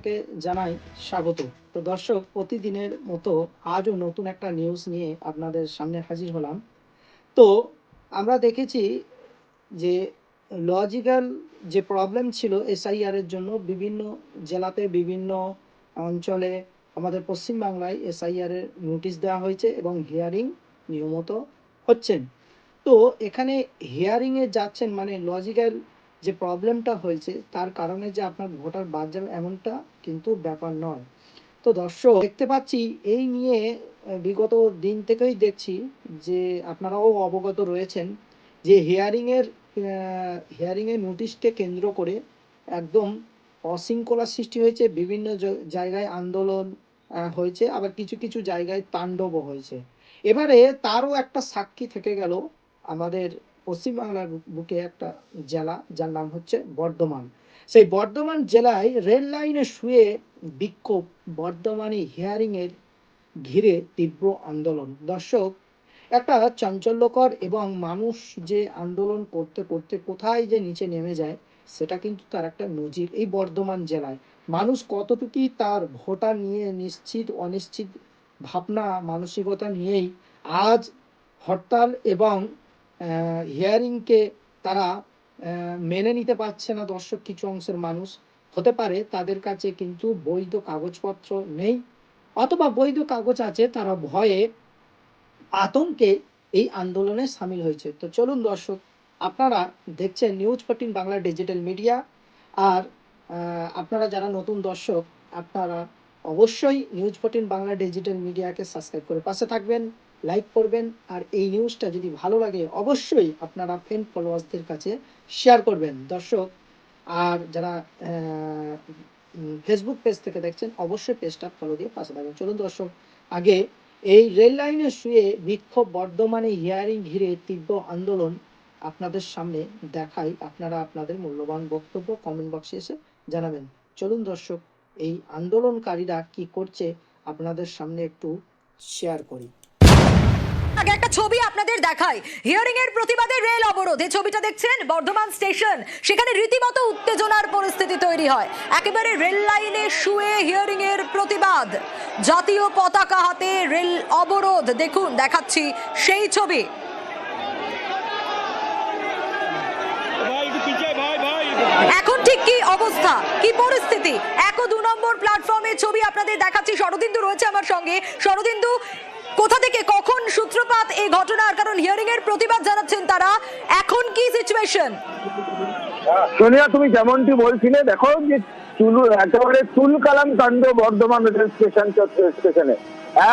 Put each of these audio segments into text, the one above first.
সকলকে জানাই স্বাগত। তো দর্শক, প্রতিদিনের মতো আজও নতুন একটা নিউজ নিয়ে আপনাদের সামনে হাজির হলাম। তো আমরা দেখেছি যে লজিক্যাল যে প্রবলেম ছিল এসআইআর এর জন্য বিভিন্ন জেলাতে বিভিন্ন অঞ্চলে আমাদের পশ্চিমবাংলায় এসআইআর এর নোটিশ দেওয়া হয়েছে এবং হিয়ারিং নিয়মিত হচ্ছেন। তো এখানে হিয়ারিংয়ে যাচ্ছেন মানে লজিক্যাল যে প্রবলেমটা হয়েছে তার কারণে যে আপনার ভোটার বাদ যাবে এমনটা কিন্তু ব্যাপার নয়। তো দর্শক দেখতে পাচ্ছি এই নিয়ে বিগত দিন থেকেই দেখছি যে আপনারাও অবগত রয়েছেন যে হিয়ারিংয়ের নোটিশকে কেন্দ্র করে একদম অশৃঙ্খলার সৃষ্টি হয়েছে, বিভিন্ন জায়গায় আন্দোলন হয়েছে, আবার কিছু কিছু জায়গায় তাণ্ডবও হয়েছে। এবারে তারও একটা সাক্ষী থেকে গেল আমাদের পশ্চিমবাংলার বুকে একটা জেলা যার নাম হচ্ছে বর্ধমান। সেই বর্ধমান জেলায় রেল লাইনে শুয়ে বিক্ষোভ, বর্ধমানে হিয়ারিংয়ের ঘিরে তীব্র আন্দোলন। দর্শক, একটা চাঞ্চল্যকর এবং মানুষ যে আন্দোলন করতে করতে কোথায় যে নিচে নেমে যায় সেটা কিন্তু তার একটা নজির। এই বর্ধমান জেলায় মানুষ কতটুকু তার ভোটার নিয়ে নিশ্চিত অনিশ্চিত ভাবনা মানসিকতা নিয়েই আজ হরতাল এবং হিয়ারিংকে তারা মেনে নিতে পারছে না। দর্শক, কিছু অংশের মানুষ হতে পারে তাদের কাছে কিন্তু বৈধ কাগজপত্র নেই, অথবা বৈধ কাগজ আছে, তারা ভয়ে আতঙ্কে এই আন্দোলনে সামিল হয়েছে। তো চলুন দর্শক, আপনারা দেখছেন নিউজ 14 বাংলা ডিজিটাল মিডিয়া। আর আপনারা যারা নতুন দর্শক, আপনারা অবশ্যই নিউজ 14 বাংলা ডিজিটাল মিডিয়াকে সাবস্ক্রাইব করে পাশে থাকবেন, লাইক করবেন, আর এই নিউজটা যদি ভালো লাগে অবশ্যই আপনারা ফ্রেন্ড ফলোয়ার্সদের কাছে শেয়ার করবেন দর্শক। আর যারা ফেসবুক পেজ থেকে দেখছেন অবশ্যই পেজটা ফলো দিয়ে পাশে থাকবেন। চলুন দর্শক, আগে এই রেল লাইনে শুয়ে বিক্ষোভ, বর্ধমানে হিয়ারিং ঘিরে তীব্র আন্দোলন আপনাদের সামনে দেখাই। আপনারা আপনাদের মূল্যবান বক্তব্য কমেন্ট বক্সে এসে জানাবেন। চলুন দর্শক, এই আন্দোলনকারীরা কি করছে আপনাদের সামনে একটু শেয়ার করি। আগে একটা ছবি আপনাদের দেখাই, হিয়ারিং এর প্রতিবাদে রেল অবরোধ। এই ছবিটা দেখছেন বর্ধমান স্টেশন, সেখানে রীতিমতো উত্তেজনার পরিস্থিতি তৈরি হয়। একেবারে রেল লাইনে শুয়ে হিয়ারিং এর প্রতিবাদ, জাতীয় পতাকা হাতে রেল অবরোধ। দেখুন, দেখাচ্ছি সেই ছবি। এখন ঠিক কি অবস্থা, কি পরিস্থিতি? 1 ও 2 নম্বর প্ল্যাটফর্মের ছবি আপনাদের দেখাচ্ছি। শরদিন্দু রয়েছে আমার সঙ্গে। শরদিন্দু, কোথা থেকে কখন সূত্রপাত এই ঘটনার? কারণ হিয়ারিং এর প্রতিবাদ জানাচ্ছেন তারা, এখন কি সিচুয়েশন? সোনিয়া, তুমি যেমনটি বলছিলে, দেখো যে একেবারে তুলকালাম কাণ্ড বর্ধমান রেল স্টেশনে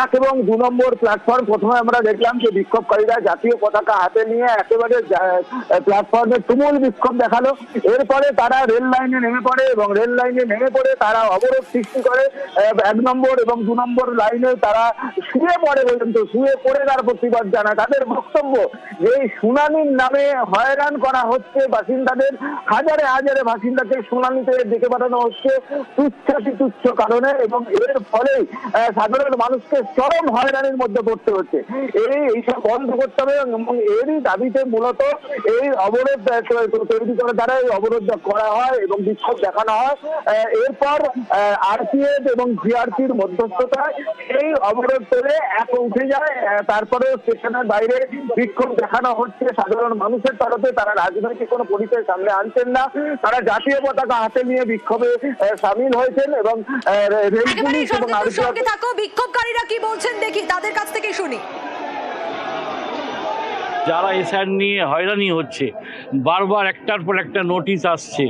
1 এবং 2 নম্বর প্ল্যাটফর্ম। প্রথমে আমরা দেখলাম যে বিক্ষোভকারীরা জাতীয় পতাকা হাতে নিয়ে একেবারে প্ল্যাটফর্মে তুমুল বিক্ষোভ দেখালো। এরপরে তারা রেল লাইনে নেমে পড়ে এবং রেল লাইনে নেমে পড়ে তারা অবরোধ সৃষ্টি করে। 1 নম্বর এবং 2 নম্বর লাইনে তারা শুয়ে পড়ে, পর্যন্ত শুয়ে পড়ে তার প্রতিবাদ জানায়। তাদের বক্তব্য যে এই শুনানির নামে হয়রান করা হচ্ছে বাসিন্দাদের, হাজারে হাজারে বাসিন্দাকে শুনানিতে ডেকে পাঠানো হচ্ছে তুচ্ছ কারণে, এবং এর ফলে সাধারণ মানুষকে চরম হয়রানির মধ্যে পড়তে হচ্ছে। এইসব বন্ধ করতে হবে এবং এরই দাবিতে মূলত এই অবরোধ তৈরি করে দ্বারা এই অবরোধ করা হয় এবং বিক্ষোভ দেখানো হয়। এরপর আরপিএফ এবং জিআরপির মধ্যস্থতায় এই অবরোধ করে এক উঠে যায়। তারপরে স্টেশনের বাইরে বিক্ষোভ দেখানো হচ্ছে সাধারণ মানুষের তরফে। তারা রাজনৈতিক কোনো পরিচয় সামনে আনছেন না, তারা জাতীয় পতাকা হাতে নিয়ে বিক্ষোভে সামিল হয়েছেন এবং রেল পুলিশ এবং বিক্ষোভকারীরা কি বলছেন দেখি, তাদের কাছ থেকে শুনি। যারা এসআইআর নিয়ে হয়রানি হচ্ছে, বারবার একটার পর একটা নোটিশ আসছে,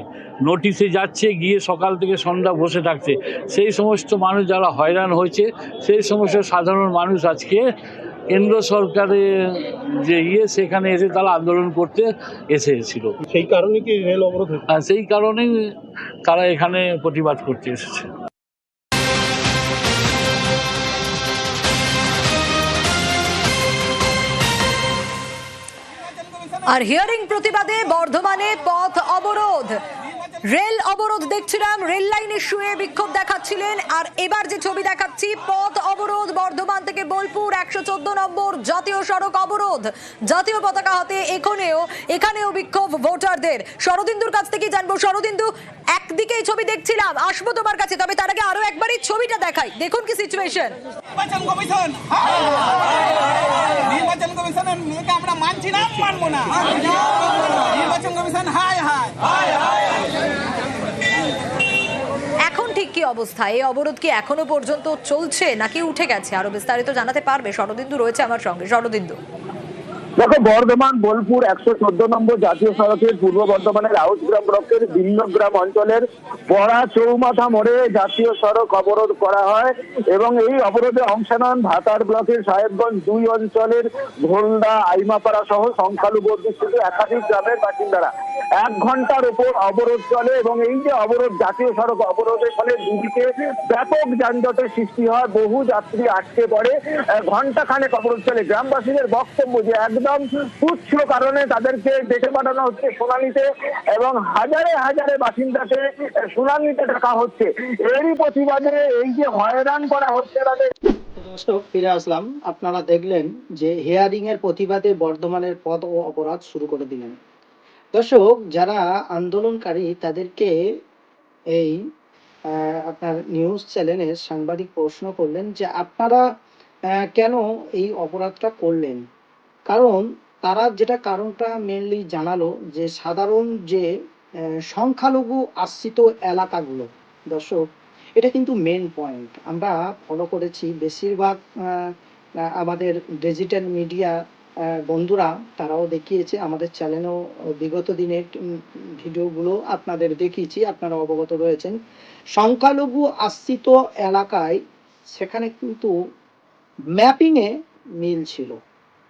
নোটিশে যাচ্ছে, গিয়ে সকাল থেকে সন্ধ্যা বসে থাকছে। সেই সমস্ত মানুষ যারা হয়রান হয়েছে, সেই সমস্ত সাধারণ মানুষ আজকে কেন্দ্র সরকারের যে সেখানে এসে তারা আন্দোলন করতে এসেছিল। সেই কারণে কি রেল অবরোধ? সেই কারণেই তারা এখানে প্রতিবাদ করতে এসেছে। আর হিয়ারিং প্রতিবাদে বর্ধমানে পথ অবরোধ। রেল অবরোধ দেখছিলাম, রেল লাইনে শুয়ে বিক্ষোভ দেখাচ্ছিলেন। আর এবার যে ছবি দেখাচ্ছি, পথ অবরোধ বর্ধমান থেকে বোলপুর 114 নম্বর জাতীয় সড়ক অবরোধ, জাতীয় পতাকা হাতে এখানেও বিক্ষোভ ভোটারদের। শরদিন্দুর কাছ থেকে জানবো। শরদিন্দু, একদিকে এই ছবি দেখছিলাম, আসবো তোমার কাছে, তবে তার আগে আরো একবার এই ছবিটা দেখাই, দেখুন কি সিচুয়েশন। নির্বাচন কমিশন নির্বাচন কমিশনের মেয়েকে আমরা মানছি না, মানবো না। নির্বাচন কমিশন হাই হাই। এখন ঠিক কি অবস্থা? এই অবরোধ কি এখনো পর্যন্ত চলছে নাকি উঠে গেছে? আরো বিস্তারিত জানাতে পারবে শরদিন্দু, রয়েছে আমার সঙ্গে। শরদিন্দু, দেখো, বর্ধমান বোলপুর 114 নম্বর জাতীয় সড়কের পূর্ব বর্ধমানের আউসগ্রাম ব্লকের বিল্লগ্রাম অঞ্চলের পড়া চৌমাথা মোড়ে জাতীয় সড়ক অবরোধ করা হয় এবং এই অবরোধে অংশ নেন ভাতার ব্লকের সাহেবগঞ্জ 2 অঞ্চলের ঘোলদা, আইমাপাড়া সহ সংখ্যালঘু অধ্যুষিত একাধিক গ্রামের বাসিন্দারা। 1 ঘন্টার উপর অবরোধ চলে এবং এই যে অবরোধ, জাতীয় সড়ক অবরোধের ফলে দুদিকে ব্যাপক যানজটের সৃষ্টি হয়, বহু যাত্রী আটকে পড়ে। ঘন্টাখানেক অবরোধ চলে। গ্রামবাসীদের বক্তব্য যে একদম তুচ্ছ কারণে তাদেরকে ডেকে পাঠানো হচ্ছে শুনানিতে এবং হাজারে হাজারে বাসিন্দাকে শুনানিতে ডাকা হচ্ছে। এরই প্রতিবাদে এই যে হয়রান করা হচ্ছে তাদের। দর্শক, ফিরে আসলাম। আপনারা দেখলেন যে হিয়ারিং এর প্রতিবাদে বর্ধমানের পথ ও অপরাধ শুরু করে দিলেন। দর্শক, যারা আন্দোলনকারী তাদেরকে এই আপনার নিউজ চ্যানেলের সাংবাদিক প্রশ্ন করলেন যে আপনারা কেন এই অপরাধটা করলেন। কারণ তারা যেটা কারণটা মেনলি জানালো যে সাধারণ যে সংখ্যালঘু আশ্রিত এলাকাগুলো, দর্শক এটা কিন্তু মেন পয়েন্ট। আমরা ফলো করেছি বেশিরভাগ আমাদের ডিজিটাল মিডিয়া বন্ধুরা, তারাও দেখিয়েছে, আমাদের চ্যানেলেও বিগত দিনের ভিডিওগুলো আপনাদের দেখিয়েছি, আপনারা অবগত রয়েছেন। সংখ্যালঘু আশ্রিত এলাকায় সেখানে কিন্তু ম্যাপিংয়ে মিল ছিল।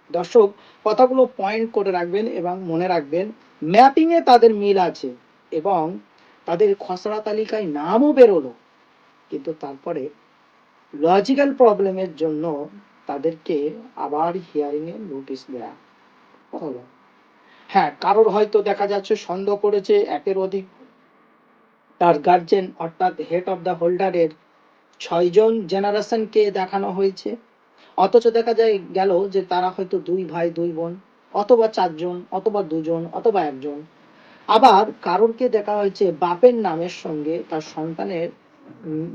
দর্শক, কথাগুলো পয়েন্ট করে রাখবেন এবং মনে রাখবেন, ম্যাপিংয়ে তাদের মিল আছে এবং তাদের খসড়া তালিকায় নামও বেরোলো, কিন্তু তারপরে লজিক্যাল প্রবলেমের জন্য তাদেরকে আবার হিয়ারিংয়ে নোটিশ দেয়া হলো। হ্যাঁ, কারোর হয়তো দেখা যাচ্ছে সন্দেহ করেছে একের অধিক তার গার্জেন অর্থাৎ হেড অফ দ্য হোল্ডারের 6 জন জেনারেশনকে দেখানো হয়েছে, অথচ দেখা যায় গেল যে তারা হয়তো 2 ভাই 2 বোন, অথবা 4 জন, অথবা 2 জন, অথবা 1 জন। আবার কারোরকে দেখা হয়েছে বাপের নামের সঙ্গে তার সন্তানের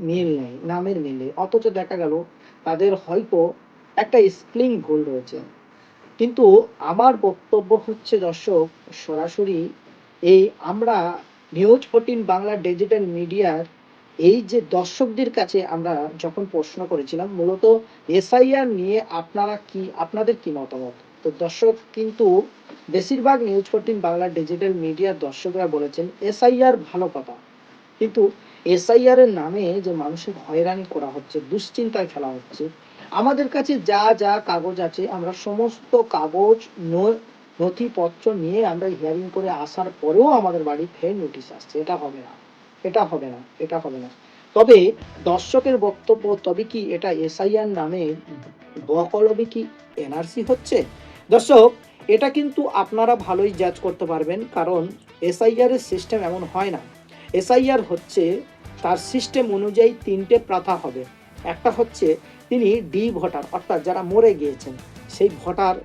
মিল নেই, নামের মিলে, অথচ দেখা গেল তাদের হয়তো একটা স্পেলিং ভুল রয়েছে। কিন্তু আমার বক্তব্য হচ্ছে দর্শক, সরাসরি এই আমরা নিউজ 14 বাংলা ডিজিটাল মিডিয়ার এই যে দর্শকদের কাছে আমরা যখন প্রশ্ন করেছিলাম মূলত এসআইআর নিয়ে আপনাদের কি মতামত, তো দর্শক কিন্তু বেশিরভাগ নিউজ 14 বাংলা ডিজিটাল মিডিয়ার দর্শকরা বলেছেন এসআইআর ভালো কথা, কিন্তু এসআইআর এর নামে যে মানুষের হয়রানি করা হচ্ছে, দুশ্চিন্তায় ফেলা হচ্ছে। আমাদের কাছে যা যা কাগজ আছে আমরা সমস্ত কাগজ নথিপত্র নিয়ে আমরা হিয়ারিং করে আসার পরেও আমাদের বাড়ি ফের নোটিশ আসছে। এটা হবে না, এটা হবে না, এটা হবে না। তবে দর্শকের বক্তব্য, তবে কি এটা এসআইআর নামে বকলবে কি এনআরসি হচ্ছে? দর্শক, এটা কিন্তু আপনারা ভালোই জাজ করতে পারবেন, কারণ এসআইআর এর সিস্টেম এমন হয় না। এসআইআর হচ্ছে তার সিস্টেম অনুযায়ী 3টে প্রার্থী হবে। একটা হচ্ছে তিনি ডি ভোটার, অর্থাৎ যারা মরে গিয়েছেন সেই ভোটার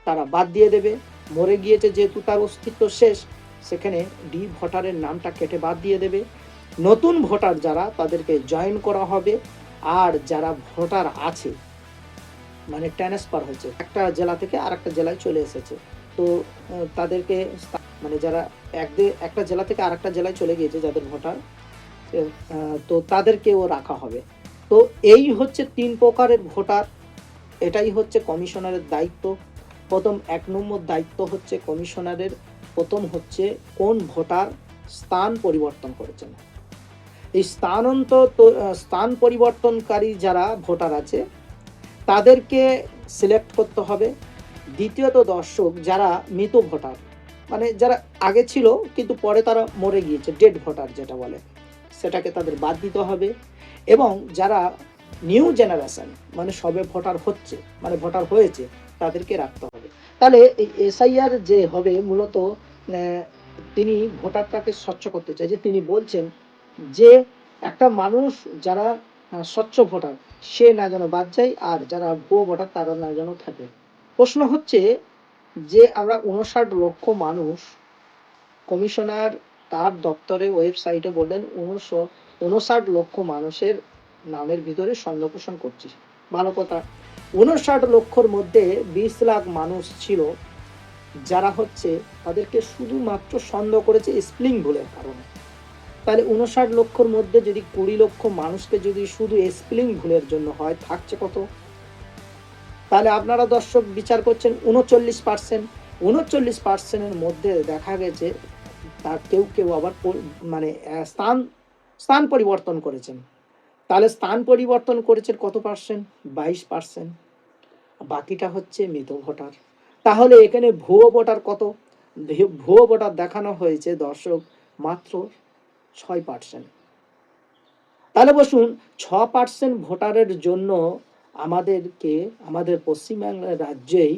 তারা বাদ দিয়ে দেবে। মরে গিয়েছে যেহেতু তার অস্তিত্ব শেষ, সেখানে ডি ভোটারের নামটা কেটে বাদ দিয়ে দেবে। নতুন ভোটার যারা তাদেরকে জয়েন করা হবে। আর যারা ভোটার আছে মানে ট্রান্সফার হয়েছে একটা জেলা থেকে আরেকটা জেলায় চলে এসেছে, তো তাদেরকে মানে যারা একটা জেলা থেকে আরেকটা জেলায় চলে গিয়েছে যাদের ভোটার, তো তাদেরকেও রাখা হবে। তো এই হচ্ছে 3 প্রকারের ভোটার। এটাই হচ্ছে কমিশনারের দায়িত্ব। প্রথম 1 নম্বর দায়িত্ব হচ্ছে কমিশনারের, প্রথম হচ্ছে কোন ভোটার স্থান পরিবর্তন করেছেন। এই স্থান পরিবর্তনকারী যারা ভোটার আছে তাদেরকে সিলেক্ট করতে হবে। দ্বিতীয়ত দর্শক, যারা মৃত ভোটার, মানে যারা আগে ছিল কিন্তু পরে তারা মরে গিয়েছে, ডেড ভোটার যেটা বলে, সেটাকে তাদের বাদ দিতে হবে। এবং যারা নিউ জেনারেশন মানে সবে ভোটার হচ্ছে, মানে ভোটার হয়েছে, তাদেরকে রাখতে হবে। তাহলে এই এসআইআর যে হবে মূলত তিনি ভোটারটাকে স্বচ্ছ করতে চাই, যে তিনি বলছেন যে একটা মানুষ যারা স্বচ্ছ ভোটার সে না যেন বাদ যায়, আর যারা ভুয়ো ভোটার তারা না যেন থাকে। প্রশ্ন হচ্ছে যে আমরা 59 লক্ষ মানুষ, কমিশনার তার দপ্তরে ওয়েবসাইটে বললেন 59 লক্ষ মানুষের নামের ভিতরে সন্দেহ পোষণ করছি। ভালো কথা, 59 লক্ষর মধ্যে 20 লাখ মানুষ ছিল যারা হচ্ছে তাদেরকে শুধুমাত্র সন্দেহ করেছে স্পেলিং ভুলের কারণে। তাহলে 59 লক্ষর মধ্যে যদি 20 লক্ষ মানুষকে যদি শুধু স্পেলিং ভুলের জন্য হয়, থাকছে কত? তাহলে আপনারা দর্শক বিচার করছেন 39%। 39%-এর মধ্যে দেখা গেছে তার কেউ কেউ আবার মানে স্থান পরিবর্তন করেছেন। তাহলে স্থান পরিবর্তন করেছেন কত পার্সেন্ট? 22%। বাকিটা হচ্ছে মৃত ভোটার। তাহলে এখানে ভুয়ো ভোটার কত? ভুয়ো ভোটার দেখানো হয়েছে দর্শক মাত্র 6%। তাহলে বসুন, 6% ভোটারের জন্য আমাদের পশ্চিমবাংলার রাজ্যেই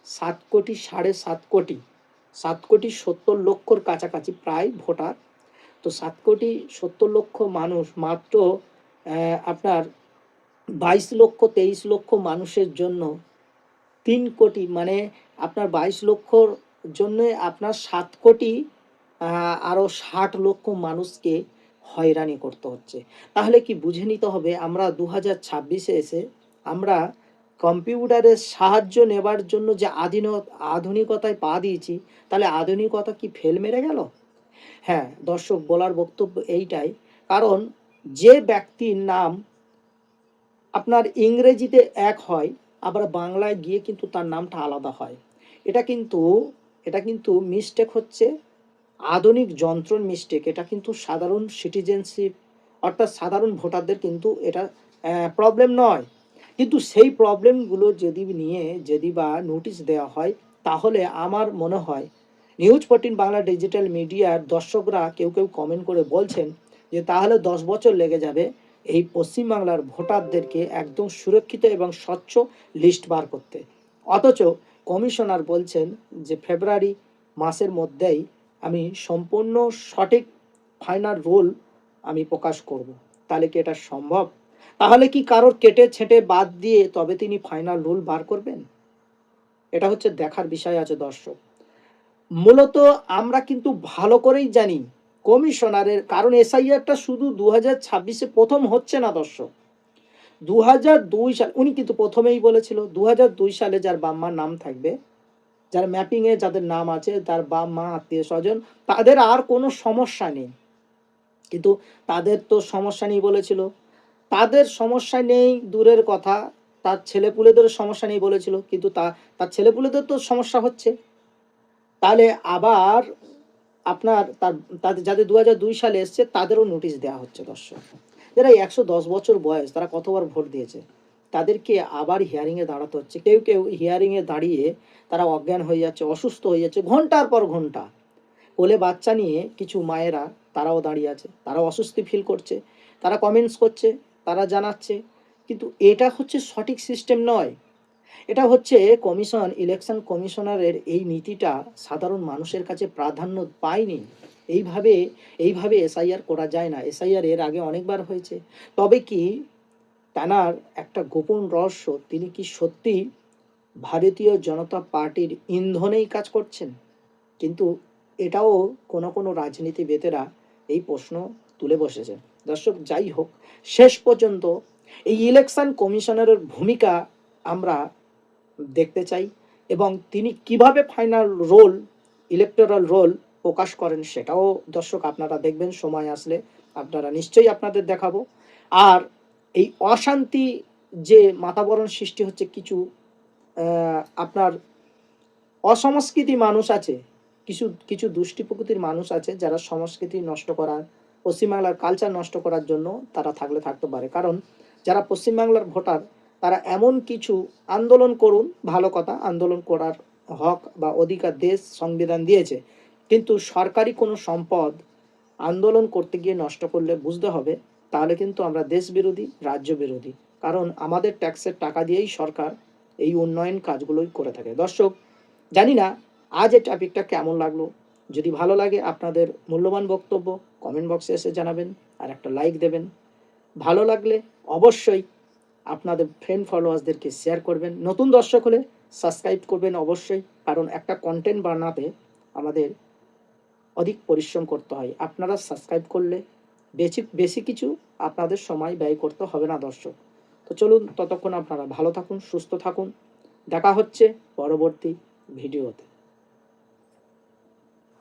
7,70,70,000,000 কাছাকাছি প্রায় ভোটার। তো 7,70,000,000 মানুষ মাত্র আপনার 22,23,00,000 মানুষের জন্য 3 কোটি, মানে আপনার 22 লক্ষর জন্য আপনার 7 কোটি আরও 60 লক্ষ মানুষকে হয়রানি করতে হচ্ছে। তাহলে কি বুঝে নিতে হবে আমরা 2026-এ এসে আমরা কম্পিউটারের সাহায্য নেবার জন্য যে আধুনিকতায় পা দিয়েছি, তাহলে আধুনিকতা কি ফেল মেরে গেল? হ্যাঁ দর্শক, বলার বক্তব্য এইটাই, কারণ যে ব্যক্তির নাম আপনার ইংরেজিতে এক হয়, আবার বাংলায় গিয়ে কিন্তু তার নামটা আলাদা হয়। এটা কিন্তু মিস্টেক হচ্ছে, আধুনিক যন্ত্রর মিস্টেক। এটা কিন্তু সাধারণ সিটিজেনশিপ অর্থাৎ সাধারণ ভোটারদের কিন্তু এটা প্রবলেম নয়। কিন্তু সেই প্রবলেমগুলো যদি বা নোটিশ দেওয়া হয়, তাহলে আমার মনে হয় নিউজ 14 বাংলা ডিজিটাল মিডিয়ার দর্শকরা কেউ কমেন্ট করে বলছেন যে তাহলে 10 বছর লেগে যাবে এই পশ্চিমবাংলার ভোটারদেরকে একদম সুরক্ষিত এবং স্বচ্ছ লিস্ট বার করতে। অথচ কমিশনার বলছেন যে ফেব্রুয়ারি মাসের মধ্যেই আমি সম্পূর্ণ সঠিক ফাইনাল রুল আমি প্রকাশ করব। তাহলে কি এটা সম্ভব? তাহলে কি কারোর কেটে ছেঁটে বাদ দিয়ে তবে তিনি ফাইনাল রুল বার করবেন? এটা হচ্ছে দেখার বিষয় আছে দর্শক। মূলত আমরা কিন্তু ভালো করেই জানি কমিশনারের, কারণ এসআইআরটা শুধু 2026-এ প্রথম হচ্ছে না দর্শক। 2002 সাল উনি কিন্তু প্রথমেই বলেছিল 2002 সালে যার বাম্মার নাম থাকবে, যার ম্যাপিংয়ে যাদের নাম আছে, তার বাপ মা আত্মীয় স্বজন, তাদের আর কোনো সমস্যা নেই। কিন্তু তাদের তো সমস্যা নেই বলেছিল, তাদের সমস্যা নেই দূরের কথা, তার ছেলেপুলেদের সমস্যা নেই বলেছিল, কিন্তু তার ছেলেপুলেদের তো সমস্যা হচ্ছে। তাহলে আবার আপনার তাদের যাদের 2002 সালে এসছে তাদেরও নোটিশ দেওয়া হচ্ছে দর্শক। যারা 110 বছর বয়স, তারা কতবার ভোট দিয়েছে, তাদেরকে আবার হিয়ারিংয়ে দাঁড়াতে হচ্ছে। কেউ হিয়ারিংয়ে দাঁড়িয়ে তারা অজ্ঞান হয়ে যাচ্ছে, অসুস্থ হয়ে যাচ্ছে ঘন্টার পর ঘন্টা। কোলে বাচ্চা নিয়ে কিছু মায়েরা তারাও দাঁড়িয়ে আছে, তারাও অস্বস্তি ফিল করছে, তারা কমেন্টস করছে, তারা জানাচ্ছে। কিন্তু এটা হচ্ছে সঠিক সিস্টেম নয়। এটা হচ্ছে ইলেকশন কমিশনারের এই নীতিটা সাধারণ মানুষের কাছে প্রাধান্য পায়নি। এইভাবে এসআইআর করা যায় না। এসআইআর এর আগে অনেকবার হয়েছে। তবে কি তানার একটা গোপন রহস্য, তিনি কি সত্যি ভারতীয় জনতা পার্টির ইন্ধনেই কাজ করছেন? কিন্তু এটাও কোনো রাজনীতিবিদেরা এই প্রশ্ন তুলে বসেছে। দর্শক, যাই হোক, শেষ পর্যন্ত এই ইলেকশন কমিশনারের ভূমিকা আমরা দেখতে চাই, এবং তিনি কিভাবে ফাইনাল রোল, ইলেকটোরাল রোল প্রকাশ করেন সেটাও দর্শক আপনারা দেখবেন। সময় আসলে আপনারা নিশ্চয়ই আপনাদের দেখাবো। আর এই অশান্তি যে বাতাবরণ সৃষ্টি হচ্ছে, কিছু আপনার অসংস্কৃতি মানুষ আছে, কিছু দুষ্টি প্রকৃতির মানুষ আছে যারা সংস্কৃতি নষ্ট করার, পশ্চিমবাংলার কালচার নষ্ট করার জন্য তারা থাকতে পারে। কারণ যারা পশ্চিমবাংলার ভোটার, তারা এমন কিছু আন্দোলন করুন, ভালো কথা, আন্দোলন করার হক বা অধিকার দেশ সংবিধান দিয়েছে, কিন্তু সরকারি কোনো সম্পদ আন্দোলন করতে গিয়ে নষ্ট করলে বুঝতে হবে তাহলে কিন্তু আমরা দেশ বিরোধী, রাজ্য বিরোধী। কারণ আমাদের ট্যাক্সের টাকা দিয়েই সরকার এই উন্নয়ন কাজগুলোই করে থাকে। দর্শক, জানি না আজ এই টপিকটা কেমন লাগলো, যদি ভালো লাগে আপনাদের মূল্যবান বক্তব্য কমেন্ট বক্সে এসে জানাবেন আর একটা লাইক দেবেন। ভালো লাগলে অবশ্যই আপনাদের ফ্রেন্ড ফলোয়ার্সদেরকে শেয়ার করবেন। নতুন দর্শক হলে সাবস্ক্রাইব করবেন অবশ্যই, কারণ একটা কন্টেন্ট বানাতে আমাদের অধিক পরিশ্রম করতে হয়। আপনারা সাবস্ক্রাইব করলে বেশি কিছু আপনাদের সময় ব্যয় করতে হবে না দর্শক। তো চলুন, ততক্ষণ আপনারা ভালো থাকুন, সুস্থ থাকুন। দেখা হচ্ছে পরবর্তী ভিডিওতে।